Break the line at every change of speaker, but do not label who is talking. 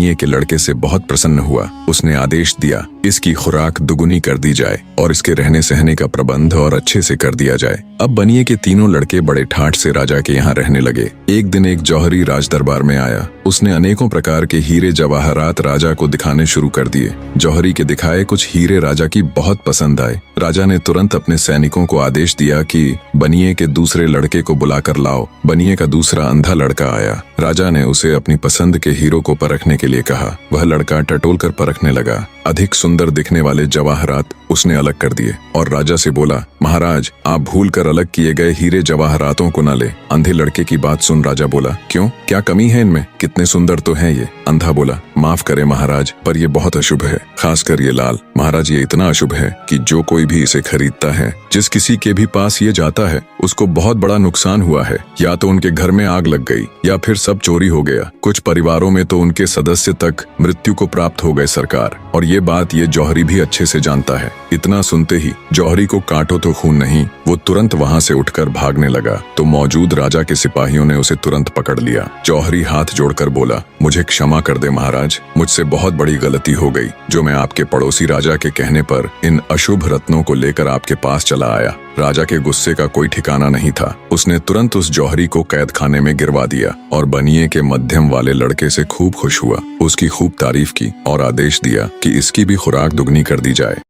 बनिए के लड़के से बहुत प्रसन्न हुआ। उसने आदेश दिया, इसकी खुराक दुगुनी कर दी जाए और इसके रहने सहने का प्रबंध और अच्छे से कर दिया जाए। अब बनिए के तीनों लड़के बड़े ठाठ से राजा के यहाँ रहने लगे। एक दिन एक जौहरी राज दरबार में आया। उसने अनेकों प्रकार के हीरे जवाहरात राजा को दिखाने शुरू कर दिए। जौहरी के दिखाए कुछ हीरे राजा की बहुत पसंद आए। राजा ने तुरंत अपने सैनिकों को आदेश दिया कि बनिए के दूसरे लड़के को बुलाकर लाओ। बनिए का दूसरा अंधा लड़का आया। राजा ने उसे अपनी पसंद के हीरो को परखने के लिए कहा। वह लड़का टटोल कर परखने लगा। अधिक सुंदर दिखने वाले जवाहरात उसने अलग कर दिए और राजा से बोला, महाराज, आप भूल कर अलग किए गए हीरे जवाहरातों को न ले। अंधे लड़के की बात सुन राजा बोला, क्यों, क्या कमी है इनमें? कितने सुंदर तो हैं ये। अंधा बोला, माफ करें महाराज, पर ये बहुत अशुभ है, खासकर ये लाल। महाराज, ये इतना अशुभ है कि जो कोई भी इसे खरीदता है, जिस किसी के भी पास ये जाता है, उसको बहुत बड़ा नुकसान हुआ है। या तो उनके घर में आग लग गई या फिर सब चोरी हो गया। कुछ परिवारों में तो उनके सदस्य तक मृत्यु को प्राप्त हो गए सरकार। और ये बात ये जौहरी भी अच्छे से जानता है। इतना सुनते ही जौहरी को काटो तो खून नहीं, वो तुरंत वहां से उठकर भागने लगा तो मौजूद राजा के सिपाहियों ने उसे तुरंत पकड़ लिया। जौहरी हाथ जोड़कर बोला, मुझे क्षमा कर दे महाराज, मुझसे बहुत बड़ी गलती हो गई जो मैं आपके पड़ोसी राजा के कहने पर इन अशुभ रत्नों को लेकर आपके पास चला आया। राजा के गुस्से का कोई ठिकाना नहीं था। उसने तुरंत उस जौहरी को कैद खाने में गिरवा दिया और बनिए के मध्यम वाले लड़के से खूब खुश हुआ, उसकी खूब तारीफ की और आदेश दिया कि इसकी भी खुराक दुगनी कर दी जाए।